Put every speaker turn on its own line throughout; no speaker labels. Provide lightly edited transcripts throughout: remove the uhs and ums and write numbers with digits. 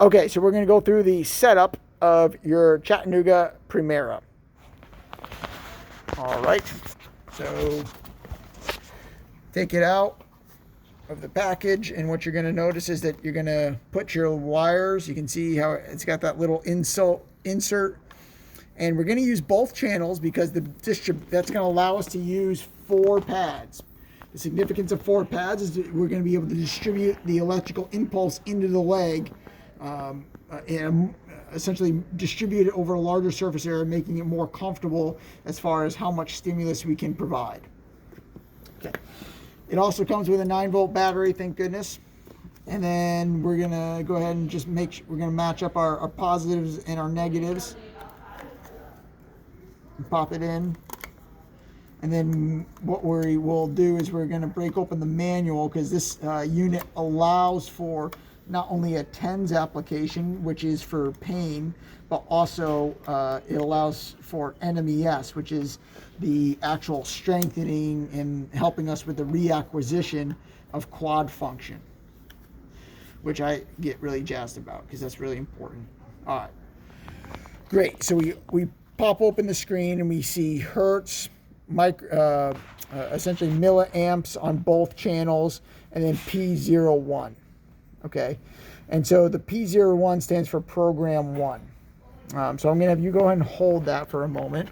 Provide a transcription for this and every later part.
Okay, so we're going to go through the setup of your Chattanooga Primeria. All right, so take it out of the package, and what you're going to notice is that you're going to put your wires. You can see how it's got that little insert, and we're going to use both channels because that's going to allow us to use 4 pads. The significance of 4 pads is that we're going to be able to distribute the electrical impulse into the leg, and essentially distribute it over a larger surface area, making it more comfortable as far as how much stimulus we can provide. Okay. It also comes with a 9-volt battery, thank goodness. And then we're gonna go ahead and just we're gonna match up our positives and our negatives. And pop it in. And then what we will do is we're gonna break open the manual, because this unit allows for not only a TENS application, which is for pain, but also it allows for NMES, which is the actual strengthening and helping us with the reacquisition of quad function, which I get really jazzed about because that's really important. All right, great. So we pop open the screen and we see hertz, essentially milliamps on both channels, and then P01. Okay, and so the P01 stands for program 1. So I'm going to have you go ahead and hold that for a moment.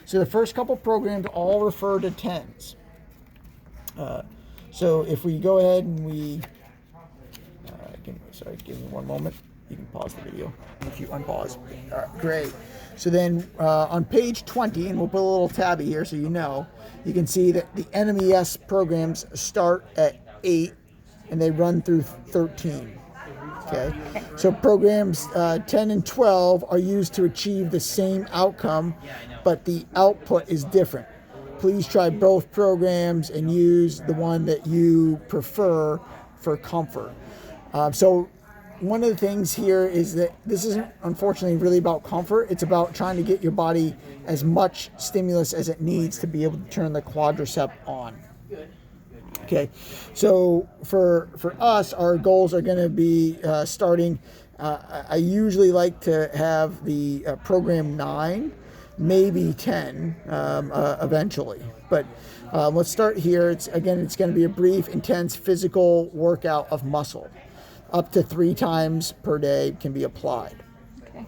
So the first couple programs all refer to TENS. So if we go ahead and we, give me one moment. You can pause the video if you unpause. All right, great. So then on page 20, and we'll put a little tabby here so you know, you can see that the NMES programs start at 8 and they run through 13. Okay, so programs 10 and 12 are used to achieve the same outcome, but the output is different. Please try both programs and use the one that you prefer for comfort. So one of the things here is that this isn't unfortunately really about comfort. It's about trying to get your body as much stimulus as it needs to be able to turn the quadriceps on. Okay, so for us, our goals are going to be starting. I usually like to have the program 9, maybe 10 eventually. But let's start here. It's going to be a brief, intense physical workout of muscle. Up to 3 times per day can be applied. Okay.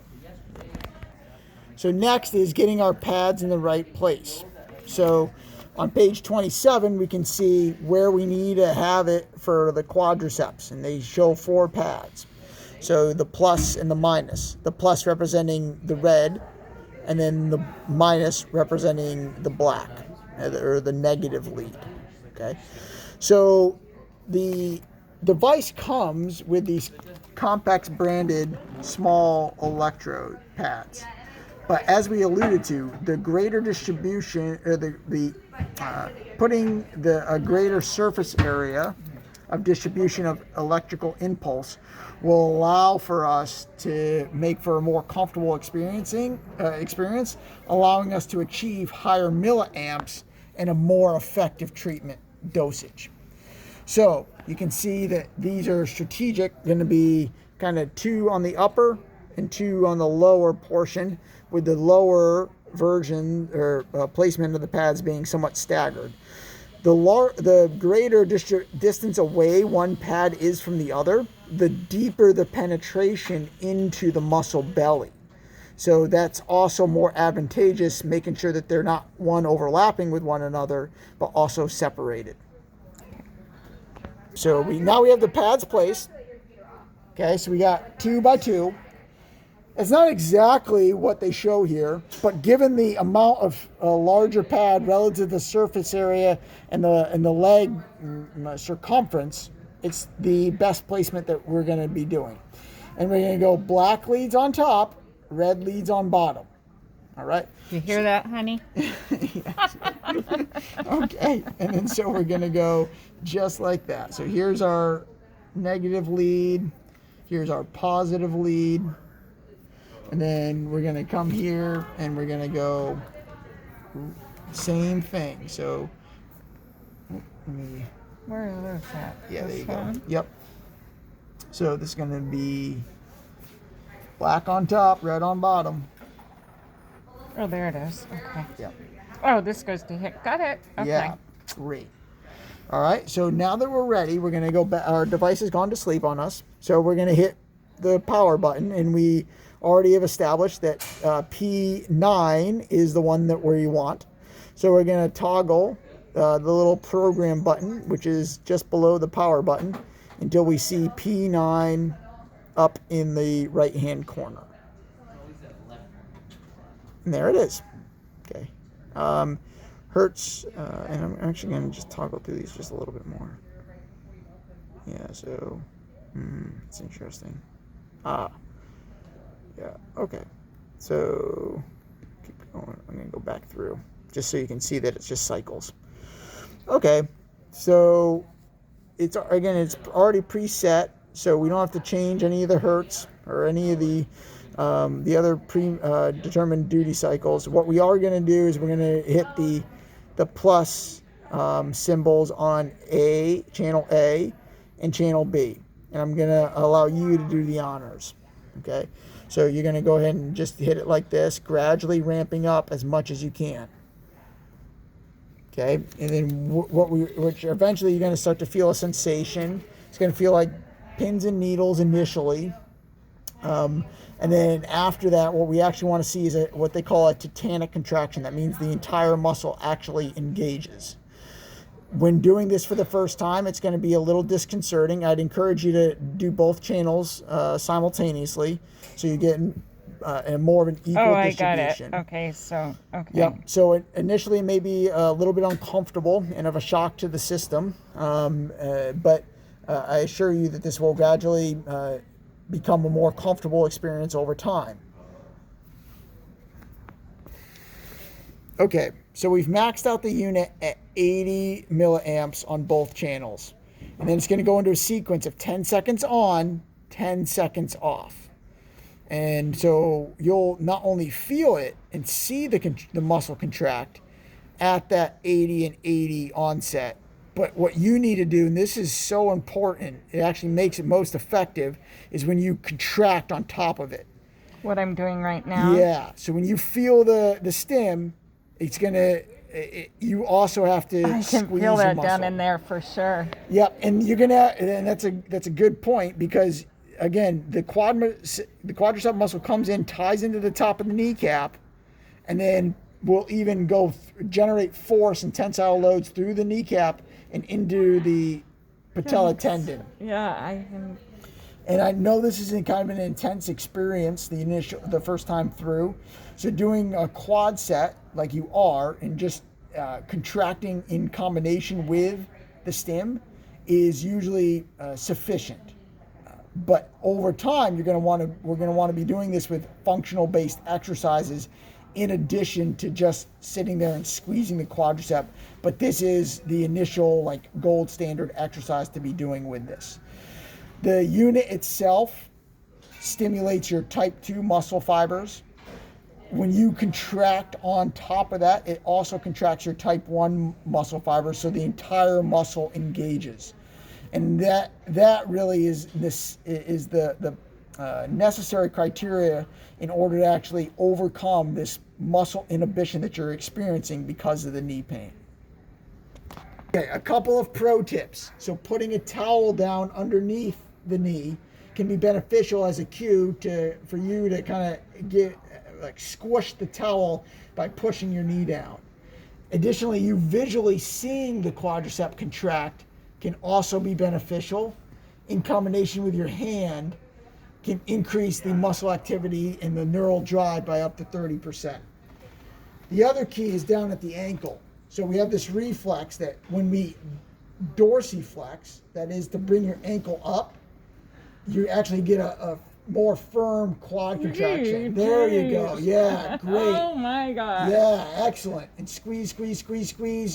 So next is getting our pads in the right place. So on page 27, we can see where we need to have it for the quadriceps, and they show 4 pads. So the plus and the minus. The plus representing the red, and then the minus representing the black, or the negative lead. Okay. So the device comes with these Compex branded small electrode pads. But as we alluded to, the greater distribution, or putting a greater surface area of distribution of electrical impulse will allow for us to make for a more comfortable experience, allowing us to achieve higher milliamps and a more effective treatment dosage. So you can see that these are strategic, going to be kind of 2 on the upper and 2 on the lower portion, with the lower version or placement of the pads being somewhat staggered. The greater distance away one pad is from the other, the deeper the penetration into the muscle belly. So that's also more advantageous, making sure that they're not one overlapping with one another, but also separated. So now we have the pads placed. Okay, so we got 2 by 2. It's not exactly what they show here, but given the amount of a larger pad relative to the surface area and the leg circumference, it's the best placement that we're going to be doing. And we're going to go black leads on top, red leads on bottom. All right.
You hear that, honey?
Okay, and then so we're going to go just like that. So here's our negative lead. Here's our positive lead. And then we're going to come here and we're going to go same thing. So
where are those at?
Yeah, there you go. Yep. So this is going to be Black on top, red on bottom.
Oh, there it is. Okay.
Yep.
Oh, this goes to hit. Got it. Okay.
Yeah, great. All right, so now that we're ready, we're going to go back. Our device has gone to sleep on us. So we're going to hit the power button, and we already have established that P9 is the one that we want. So we're going to toggle the little program button, which is just below the power button, until we see P9 up in the right-hand corner. And there it is. Okay. Hertz, and I'm actually going to just toggle through these just a little bit more. Yeah, so, it's interesting. Yeah, okay. So, keep going. I'm going to go back through, just so you can see that it's just cycles. Okay, so, it's already preset, so we don't have to change any of the hertz or any of the other determined duty cycles. What we are going to do is we're going to hit the plus symbols on channel A and channel B. And I'm going to allow you to do the honors. Okay? So you're going to go ahead and just hit it like this, gradually ramping up as much as you can. Okay? And then which eventually you're going to start to feel a sensation. It's going to feel like pins and needles initially. And then after that, what we actually want to see is what they call a tetanic contraction. That means the entire muscle actually engages. When doing this for the first time, it's going to be a little disconcerting. I'd encourage you to do both channels simultaneously, so you get more of an equal distribution.
Got it. Okay, so, okay.
Yep. So initially it may be a little bit uncomfortable and of a shock to the system, but I assure you that this will gradually become a more comfortable experience over time. Okay, so we've maxed out the unit at 80 milliamps on both channels. And then it's going to go into a sequence of 10 seconds on, 10 seconds off. And so you'll not only feel it and see the muscle contract at that 80 and 80 onset, but what you need to do, and this is so important, it actually makes it most effective, is when you contract on top of it.
What I'm doing right now?
Yeah. So when you feel the stim, it's going to, you also have to
I can
squeeze
feel that
your muscle.
down in there for sure.
Yep. And you're going to, and that's a good point, because again, the quadricep muscle comes in, ties into the top of the kneecap, and then will even generate force and tensile loads through the kneecap and into the patella tendon.
Yeah, I can.
And I know this is kind of an intense experience, the first time through. So doing a quad set like you are, and just contracting in combination with the stim is usually sufficient. But over time, we're going to want to be doing this with functional-based exercises, in addition to just sitting there and squeezing the quadricep. But this is the initial gold standard exercise to be doing with this. The unit itself stimulates your type 2 muscle fibers. When you contract on top of that, it also contracts your type 1 muscle fibers, so the entire muscle engages. And that really is the necessary criteria in order to actually overcome this muscle inhibition that you're experiencing because of the knee pain. Okay, a couple of pro tips. So putting a towel down underneath the knee can be beneficial as a cue for you to kind of squish the towel by pushing your knee down. Additionally, you visually seeing the quadricep contract can also be beneficial. In combination with your hand, can increase the muscle activity and the neural drive by up to 30%. The other key is down at the ankle. So we have this reflex that when we dorsiflex, that is to bring your ankle up, you actually get a more firm quad contraction. There you go. Yeah, great.
Oh my God.
Yeah, excellent. And squeeze,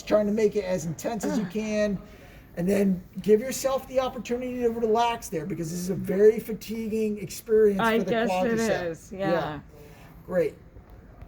trying to make it as intense as you can. And then give yourself the opportunity to relax there, because this is a very fatiguing experience for the quadricep.
I guess it is, yeah.
Great.